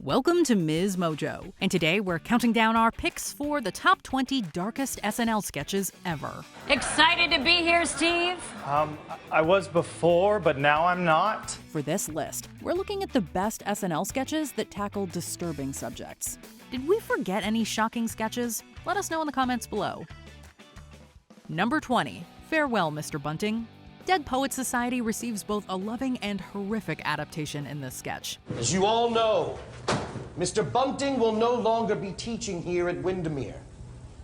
Welcome to Ms. Mojo, and today we're counting down our picks for the top 20 darkest SNL sketches ever. Excited to be here, Steve? I was before, but now I'm not. For this list, we're looking at the best SNL sketches that tackle disturbing subjects. Did we forget any shocking sketches? Let us know in the comments below. Number 20. Farewell, Mr. Bunting. Dead Poets Society receives both a loving and horrific adaptation in this sketch. As you all know, Mr. Bunting will no longer be teaching here at Windermere.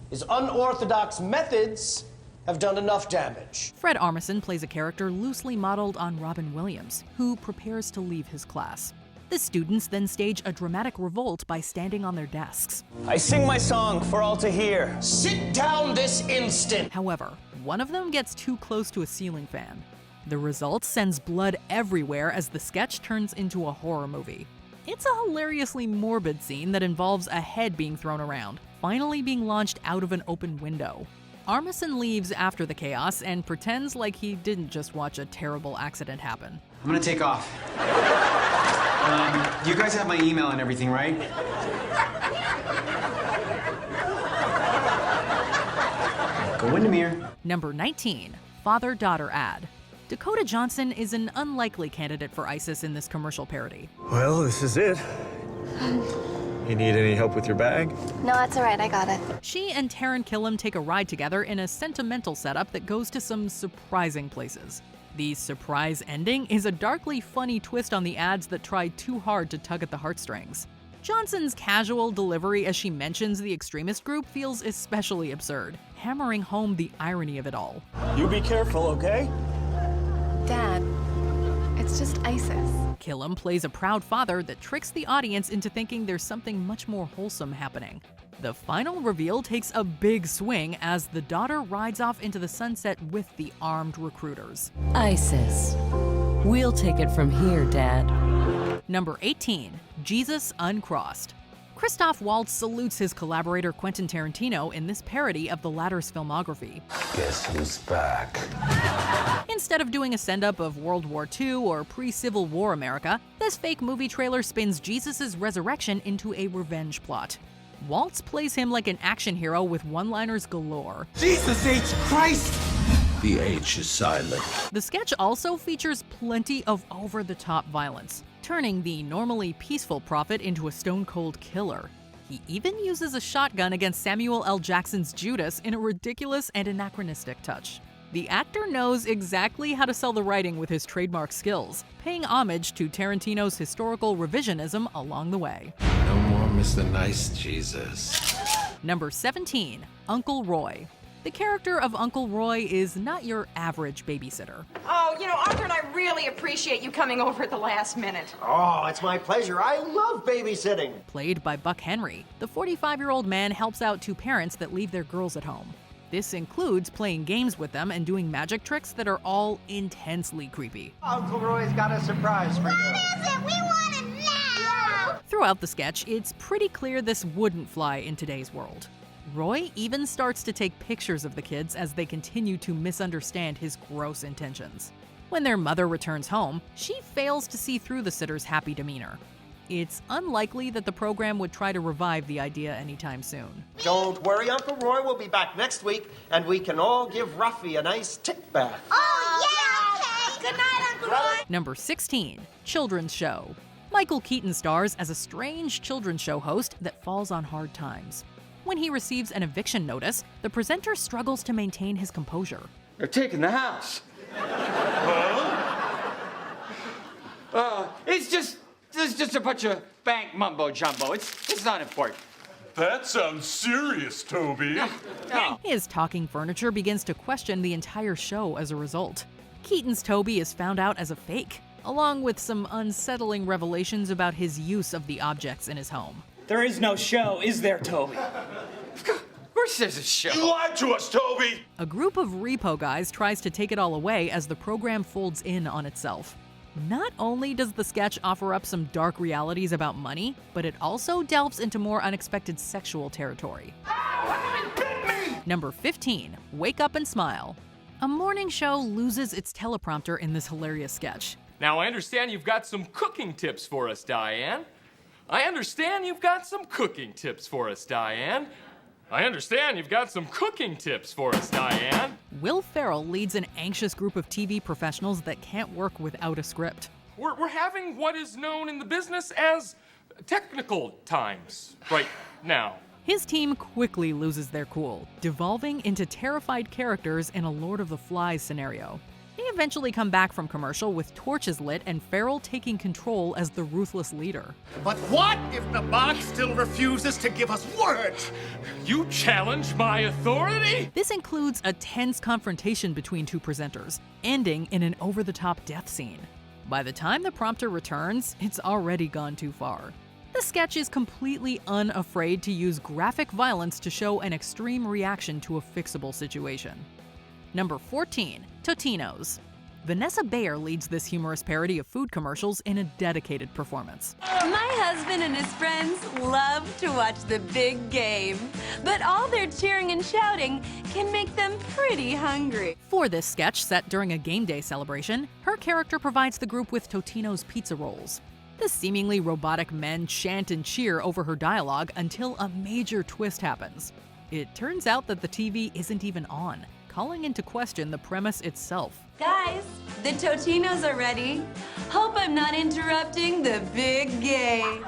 His unorthodox methods have done enough damage. Fred Armisen plays a character loosely modeled on Robin Williams, who prepares to leave his class. The students then stage a dramatic revolt by standing on their desks. I sing my song for all to hear. Sit down this instant! However, one of them gets too close to a ceiling fan. The result sends blood everywhere as the sketch turns into a horror movie. It's a hilariously morbid scene that involves a head being thrown around, finally being launched out of an open window. Armisen leaves after the chaos and pretends like he didn't just watch a terrible accident happen. I'm gonna take off. You guys have my email and everything, right? Go Windermere. Number 19. Father-Daughter Ad. Dakota Johnson is an unlikely candidate for ISIS in this commercial parody. Well, this is it. You need any help with your bag? No, that's all right. I got it. She and Taran Killam take a ride together in a sentimental setup that goes to some surprising places. The surprise ending is a darkly funny twist on the ads that tried too hard to tug at the heartstrings. Johnson's casual delivery as she mentions the extremist group feels especially absurd, hammering home the irony of it all. You be careful, okay? Dad, it's just ISIS. Killam plays a proud father that tricks the audience into thinking there's something much more wholesome happening. The final reveal takes a big swing as the daughter rides off into the sunset with the armed recruiters. ISIS. We'll take it from here, Dad. Number 18. Djesus Uncrossed. Christoph Waltz salutes his collaborator Quentin Tarantino in this parody of the latter's filmography. Guess who's back? Instead of doing a send-up of World War II or pre-Civil War America, this fake movie trailer spins Jesus' resurrection into a revenge plot. Waltz plays him like an action hero with one-liners galore. Jesus H. Christ! The H is silent. The sketch also features plenty of over-the-top violence, turning the normally peaceful prophet into a stone-cold killer. He even uses a shotgun against Samuel L. Jackson's Judas in a ridiculous and anachronistic touch. The actor knows exactly how to sell the writing with his trademark skills, paying homage to Tarantino's historical revisionism along the way. No more Mr. Nice Jesus. Number 17. Uncle Roy. The character of Uncle Roy is not your average babysitter. Oh, Arthur and I really appreciate you coming over at the last minute. Oh, it's my pleasure. I love babysitting. Played by Buck Henry, the 45-year-old man helps out two parents that leave their girls at home. This includes playing games with them and doing magic tricks that are all intensely creepy. Uncle Roy's got a surprise for you. What is it? We want it now! Throughout the sketch, it's pretty clear this wouldn't fly in today's world. Roy even starts to take pictures of the kids as they continue to misunderstand his gross intentions. When their mother returns home, she fails to see through the sitter's happy demeanor. It's unlikely that the program would try to revive the idea anytime soon. Don't worry, Uncle Roy will be back next week, and we can all give Ruffy a nice tit bath. Oh, yeah, okay. Good night, Uncle Roy. Number 16. Children's Show. Michael Keaton stars as a strange children's show host that falls on hard times. When he receives an eviction notice, the presenter struggles to maintain his composure. They're taking the house. It's just a bunch of bank mumbo jumbo. It's not important. That sounds serious, Toby. No. His talking furniture begins to question the entire show as a result. Keaton's Toby is found out as a fake, along with some unsettling revelations about his use of the objects in his home. There is no show, is there, Toby? Of course there's a show. You lied to us, Toby! A group of repo guys tries to take it all away as the program folds in on itself. Not only does the sketch offer up some dark realities about money, but it also delves into more unexpected sexual territory. Number 15. Wake Up and Smile. A morning show loses its teleprompter in this hilarious sketch. Now, I understand you've got some cooking tips for us, Diane. I understand you've got some cooking tips for us, Diane. Will Ferrell leads an anxious group of TV professionals that can't work without a script. We're having what is known in the business as technical times right now. His team quickly loses their cool, devolving into terrified characters in a Lord of the Flies scenario. They eventually come back from commercial with torches lit and Ferrell taking control as the ruthless leader. But what if the box still refuses to give us words? You challenge my authority? This includes a tense confrontation between two presenters, ending in an over-the-top death scene. By the time the prompter returns, it's already gone too far. The sketch is completely unafraid to use graphic violence to show an extreme reaction to a fixable situation. Number 14, Totinos. Vanessa Bayer leads this humorous parody of food commercials in a dedicated performance. My husband and his friends love to watch the big game, but all their cheering and shouting can make them pretty hungry. For this sketch set during a game day celebration, her character provides the group with Totinos pizza rolls. The seemingly robotic men chant and cheer over her dialogue until a major twist happens. It turns out that the TV isn't even on, calling into question the premise itself. Guys, the Totinos are ready. Hope I'm not interrupting the big game.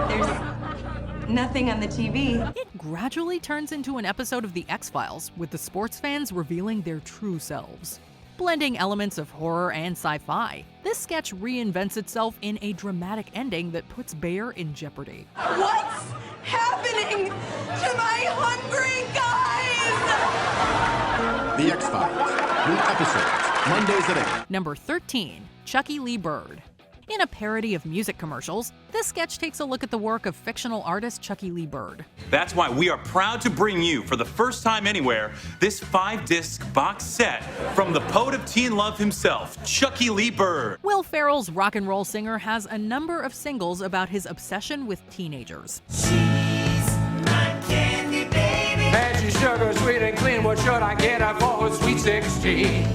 There's nothing on the TV. It gradually turns into an episode of The X-Files, with the sports fans revealing their true selves. Blending elements of horror and sci-fi, this sketch reinvents itself in a dramatic ending that puts Bayer in jeopardy. What's happening to my hungry guys? The X-Files. New episodes. Mondays at 8. Number 13, Chucky Lee Byrd. In a parody of music commercials, this sketch takes a look at the work of fictional artist Chucky Lee Byrd. That's why we are proud to bring you, for the first time anywhere, this 5-disc box set from the poet of teen love himself, Chucky Lee Byrd. Will Ferrell's rock and roll singer has a number of singles about his obsession with teenagers. She's my candy baby. And she's sugar sweet and clean. What should I get her for a sweet 16?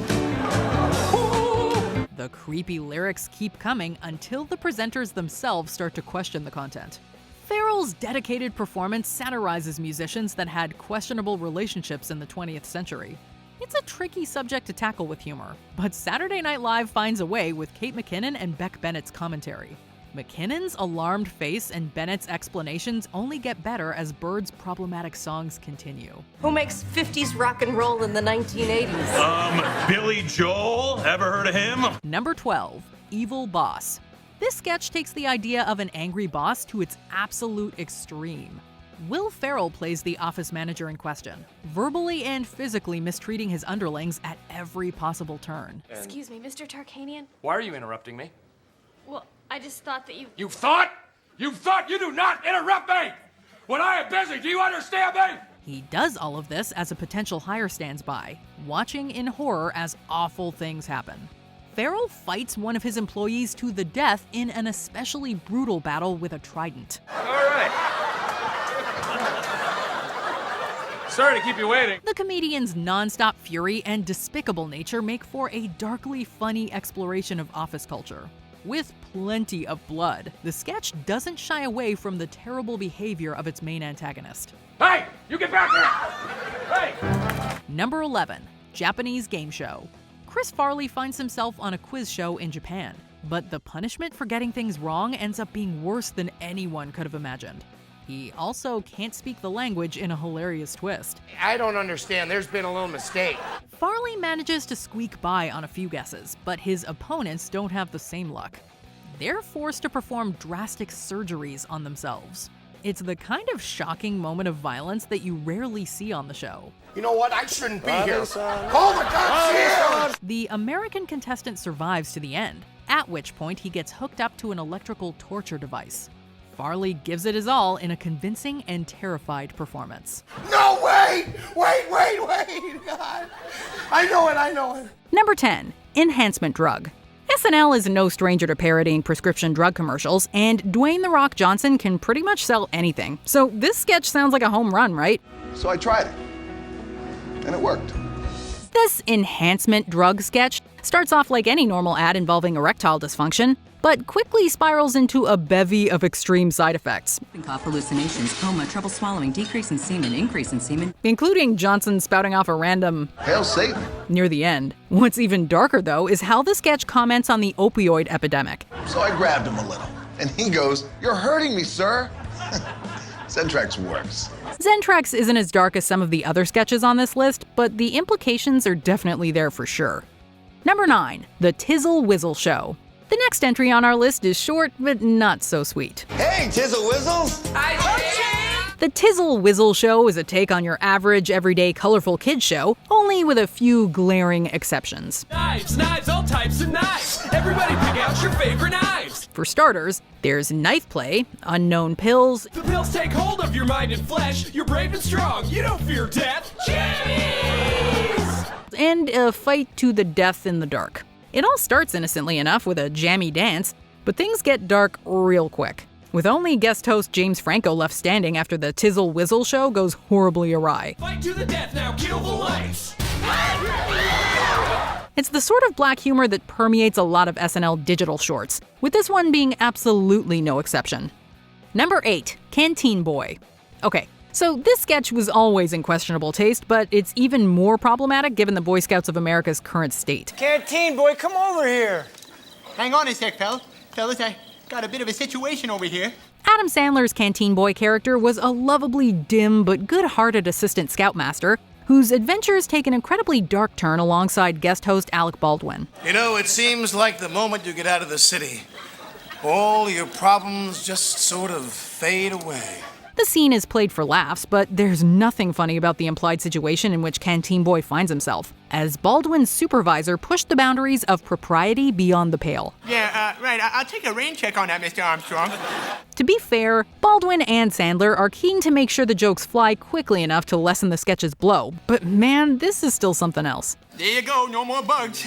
The creepy lyrics keep coming until the presenters themselves start to question the content. Ferrell's dedicated performance satirizes musicians that had questionable relationships in the 20th century. It's a tricky subject to tackle with humor, but Saturday Night Live finds a way with Kate McKinnon and Beck Bennett's commentary. McKinnon's alarmed face and Bennett's explanations only get better as Byrd's problematic songs continue. Who makes 50s rock and roll in the 1980s? Billy Joel? Ever heard of him? Number 12, Evil Boss. This sketch takes the idea of an angry boss to its absolute extreme. Will Ferrell plays the office manager in question, verbally and physically mistreating his underlings at every possible turn. Excuse me, Mr. Tarkanian? Why are you interrupting me? Well, I just thought that you... You thought? You thought? You do not interrupt me! When I am busy, do you understand me? He does all of this as a potential hire stands by, watching in horror as awful things happen. Ferrell fights one of his employees to the death in an especially brutal battle with a trident. All right. Sorry to keep you waiting. The comedian's nonstop fury and despicable nature make for a darkly funny exploration of office culture. With plenty of blood, the sketch doesn't shy away from the terrible behavior of its main antagonist. Hey, you get back here! Hey! Number 11, Japanese game show. Chris Farley finds himself on a quiz show in Japan, but the punishment for getting things wrong ends up being worse than anyone could have imagined. He also can't speak the language in a hilarious twist. I don't understand. There's been a little mistake. Farley manages to squeak by on a few guesses, but his opponents don't have the same luck. They're forced to perform drastic surgeries on themselves. It's the kind of shocking moment of violence that you rarely see on the show. You know what? I shouldn't be here. Call the cops! The American contestant survives to the end, at which point he gets hooked up to an electrical torture device. Farley gives it his all in a convincing and terrified performance. No, wait! God. I know it. Number 10, Enhancement drug. SNL is no stranger to parodying prescription drug commercials, and Dwayne "The Rock" Johnson can pretty much sell anything. So this sketch sounds like a home run, right? So I tried it, and it worked. This Enhancement drug sketch starts off like any normal ad involving erectile dysfunction, but quickly spirals into a bevy of extreme side effects. Cough, hallucinations, coma, trouble swallowing, decrease in semen, increase in semen. Including Johnson spouting off a random Hail Satan near the end. What's even darker, though, is how the sketch comments on the opioid epidemic. So I grabbed him a little, and he goes, "You're hurting me, sir." Zentrex works. Zentrex isn't as dark as some of the other sketches on this list, but the implications are definitely there for sure. Number 9, The Tizzle Wizzle Show. The next entry on our list is short, but not so sweet. Hey, Tizzle Wizzles! The Tizzle Wizzle Show is a take on your average, everyday, colorful kids show, only with a few glaring exceptions. Knives, knives, all types of knives. Everybody pick out your favorite knives. For starters, there's knife play, unknown pills. The pills take hold of your mind and flesh. You're brave and strong. You don't fear death. Cheese! And a fight to the death in the dark. It all starts innocently enough with a jammy dance, but things get dark real quick. With only guest host James Franco left standing after the Tizzle Wizzle Show goes horribly awry. Fight to the death now, kill the lights! It's the sort of black humor that permeates a lot of SNL digital shorts, with this one being absolutely no exception. Number 8, Canteen Boy. Okay, so this sketch was always in questionable taste, but it's even more problematic given the Boy Scouts of America's current state. Canteen Boy, come over here. Hang on a sec, fellas. Fellas, I got a bit of a situation over here. Adam Sandler's Canteen Boy character was a lovably dim but good-hearted assistant scoutmaster whose adventures take an incredibly dark turn alongside guest host Alec Baldwin. You know, it seems like the moment you get out of the city, all your problems just sort of fade away. The scene is played for laughs, but there's nothing funny about the implied situation in which Canteen Boy finds himself, as Baldwin's supervisor pushed the boundaries of propriety beyond the pale. Yeah, right. I'll take a rain check on that, Mr. Armstrong. To be fair, Baldwin and Sandler are keen to make sure the jokes fly quickly enough to lessen the sketch's blow, but man, this is still something else. There you go, no more bugs.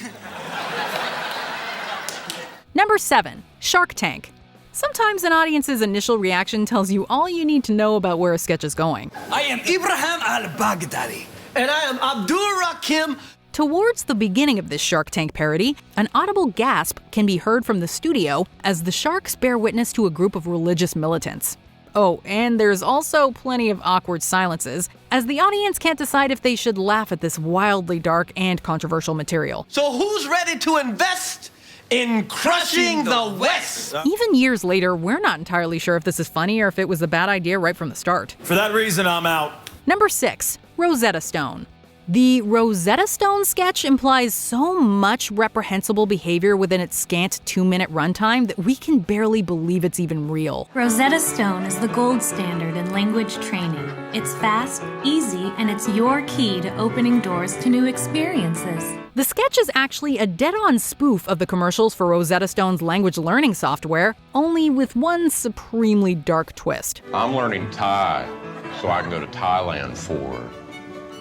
Number 7, Shark Tank. Sometimes an audience's initial reaction tells you all you need to know about where a sketch is going. I am Ibrahim al-Baghdadi. And I am Abdul Rakim. Towards the beginning of this Shark Tank parody, an audible gasp can be heard from the studio as the sharks bear witness to a group of religious militants. Oh, and there's also plenty of awkward silences, as the audience can't decide if they should laugh at this wildly dark and controversial material. So who's ready to invest in crushing the West? Even years later, we're not entirely sure if this is funny or if it was a bad idea right from the start. For that reason, I'm out. Number 6, Rosetta Stone. The Rosetta Stone sketch implies so much reprehensible behavior within its scant 2-minute runtime that we can barely believe it's even real. Rosetta Stone is the gold standard in language training. It's fast, easy, and it's your key to opening doors to new experiences. The sketch is actually a dead-on spoof of the commercials for Rosetta Stone's language learning software, only with one supremely dark twist. I'm learning Thai so I can go to Thailand for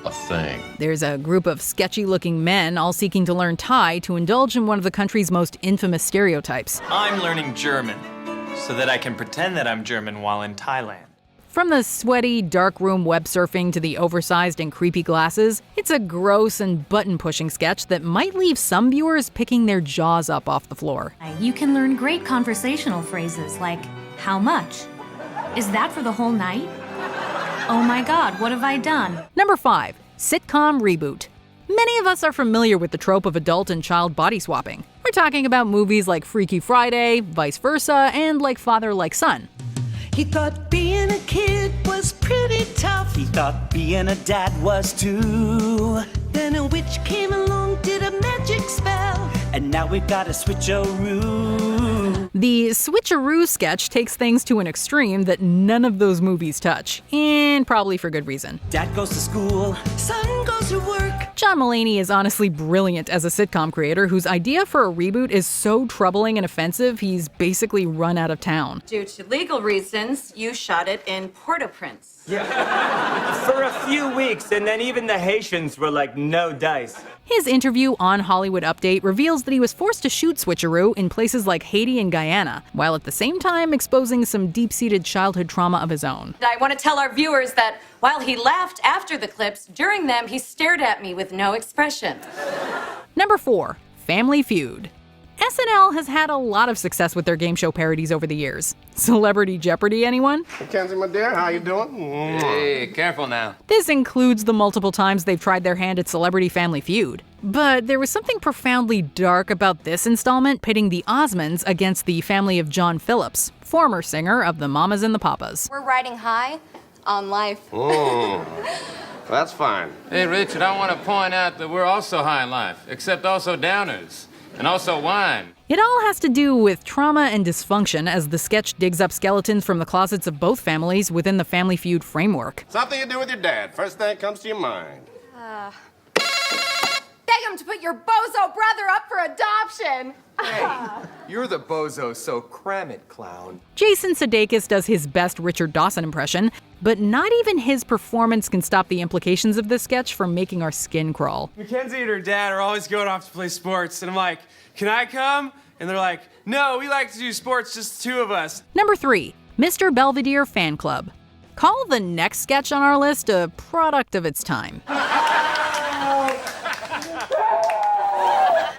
a thing. There's a group of sketchy-looking men all seeking to learn Thai to indulge in one of the country's most infamous stereotypes. I'm learning German so that I can pretend that I'm German while in Thailand. From the sweaty, dark-room web surfing to the oversized and creepy glasses, it's a gross and button-pushing sketch that might leave some viewers picking their jaws up off the floor. You can learn great conversational phrases like, how much? Is that for the whole night? Oh my God, what have I done? Number 5, Sitcom Reboot. Many of us are familiar with the trope of adult and child body swapping. We're talking about movies like Freaky Friday, Vice Versa, and Like Father, Like Son. He thought being a kid was pretty tough. He thought being a dad was too. Then a witch came along, did a magic spell. And now we've got a switcheroo. The switcheroo sketch takes things to an extreme that none of those movies touch. And probably for good reason. Dad goes to school. Son goes to work. John Mulaney is honestly brilliant as a sitcom creator whose idea for a reboot is so troubling and offensive, he's basically run out of town. Due to legal reasons, you shot it in Port-au-Prince. Yeah, for a few weeks, and then even the Haitians were like, no dice. His interview on Hollywood Update reveals that he was forced to shoot switcheroo in places like Haiti and Guyana, while at the same time exposing some deep-seated childhood trauma of his own. I want to tell our viewers that while he laughed after the clips, during them he stared at me with no expression. Number 4, Family Feud. SNL has had a lot of success with their game show parodies over the years. Celebrity Jeopardy, anyone? Mackenzie, my dear, how you doing? Hey, careful now. This includes the multiple times they've tried their hand at Celebrity Family Feud. But there was something profoundly dark about this installment, pitting the Osmonds against the family of John Phillips, former singer of the Mamas and the Papas. We're riding high on life. That's fine. Hey, Richard, I want to point out that we're also high in life, except also downers, and also wine. It all has to do with trauma and dysfunction as the sketch digs up skeletons from the closets of both families within the Family Feud framework. Something to do with your dad. First thing that comes to your mind. Beg him to put your bozo brother up for adoption. You're the bozo, so cram it, clown. Jason Sudeikis does his best Richard Dawson impression, but not even his performance can stop the implications of this sketch from making our skin crawl. Mackenzie and her dad are always going off to play sports, and I'm like, can I come? And they're like, no, we like to do sports, just the two of us. Number 3, Mr. Belvedere Fan Club. Call the next sketch on our list a product of its time.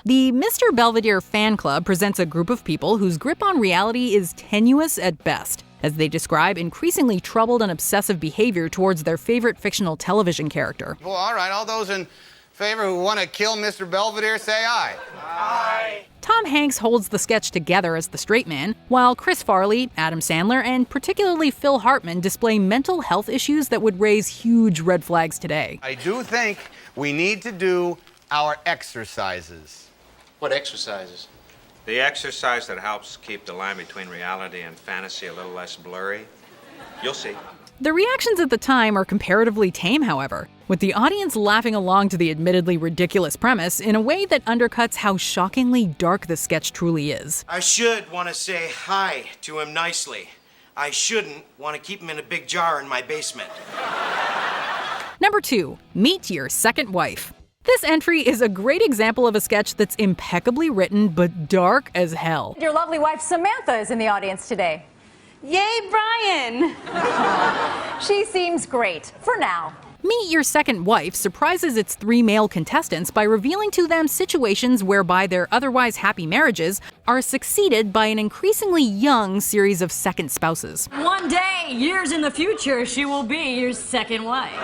The Mr. Belvedere Fan Club presents a group of people whose grip on reality is tenuous at best, as they describe increasingly troubled and obsessive behavior towards their favorite fictional television character. Well, all right, all those in favor who want to kill Mr. Belvedere, say aye. Aye. Tom Hanks holds the sketch together as the straight man, while Chris Farley, Adam Sandler, and particularly Phil Hartman display mental health issues that would raise huge red flags today. I do think we need to do our exercises. What exercises? The exercise that helps keep the line between reality and fantasy a little less blurry. You'll see. The reactions at the time are comparatively tame, however, with the audience laughing along to the admittedly ridiculous premise in a way that undercuts how shockingly dark the sketch truly is. I should want to say hi to him nicely. I shouldn't want to keep him in a big jar in my basement. Number 2, Meet Your Second Wife. This entry is a great example of a sketch that's impeccably written but dark as hell. Your lovely wife Samantha is in the audience today. Yay, Brian! She seems great, for now. Meet Your Second Wife surprises its 3 male contestants by revealing to them situations whereby their otherwise happy marriages are succeeded by an increasingly young series of second spouses. One day, years in the future, she will be your second wife.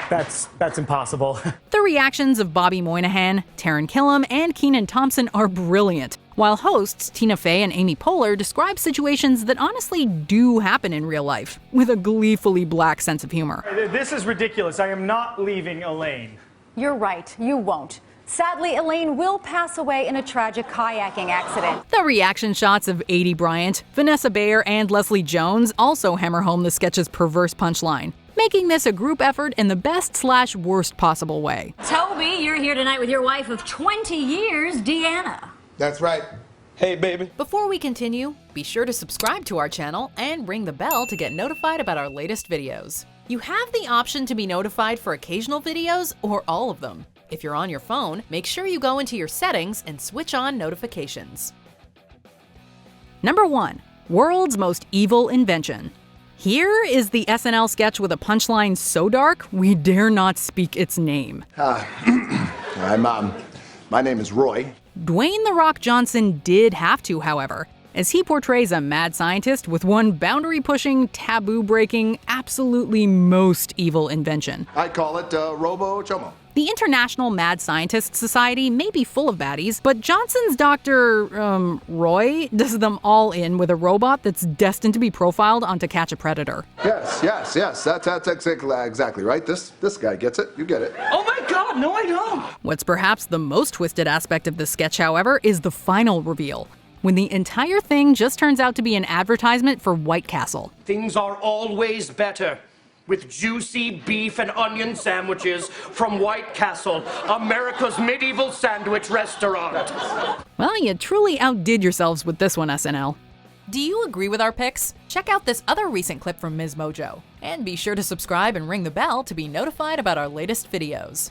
That's impossible. The reactions of Bobby Moynihan, Taran Killam, and Kenan Thompson are brilliant, while hosts Tina Fey and Amy Poehler describe situations that honestly do happen in real life, with a gleefully black sense of humor. This is ridiculous. I am not leaving Elaine. You're right, you won't. Sadly, Elaine will pass away in a tragic kayaking accident. The reaction shots of Aidy Bryant, Vanessa Bayer, and Leslie Jones also hammer home the sketch's perverse punchline, making this a group effort in the best/worst possible way. Toby, you're here tonight with your wife of 20 years, Deanna. That's right. Hey, baby. Before we continue, be sure to subscribe to our channel and ring the bell to get notified about our latest videos. You have the option to be notified for occasional videos or all of them. If you're on your phone, make sure you go into your settings and switch on notifications. Number 1, World's Most Evil Invention. Here is the SNL sketch with a punchline so dark, we dare not speak its name. My name is Roy. Dwayne "The Rock" Johnson did have to, however, as he portrays a mad scientist with one boundary-pushing, taboo-breaking, absolutely most evil invention. I call it Robo-Chomo. The International Mad Scientist Society may be full of baddies, but Johnson's Dr. Roy does them all in with a robot that's destined to be profiled on To Catch a Predator. Yes. That's exactly right. This guy gets it. You get it. Oh my God, no I don't! What's perhaps the most twisted aspect of this sketch, however, is the final reveal, when the entire thing just turns out to be an advertisement for White Castle. Things are always better with juicy beef and onion sandwiches from White Castle, America's medieval sandwich restaurant. Well, you truly outdid yourselves with this one, SNL. Do you agree with our picks? Check out this other recent clip from Ms. Mojo. And be sure to subscribe and ring the bell to be notified about our latest videos.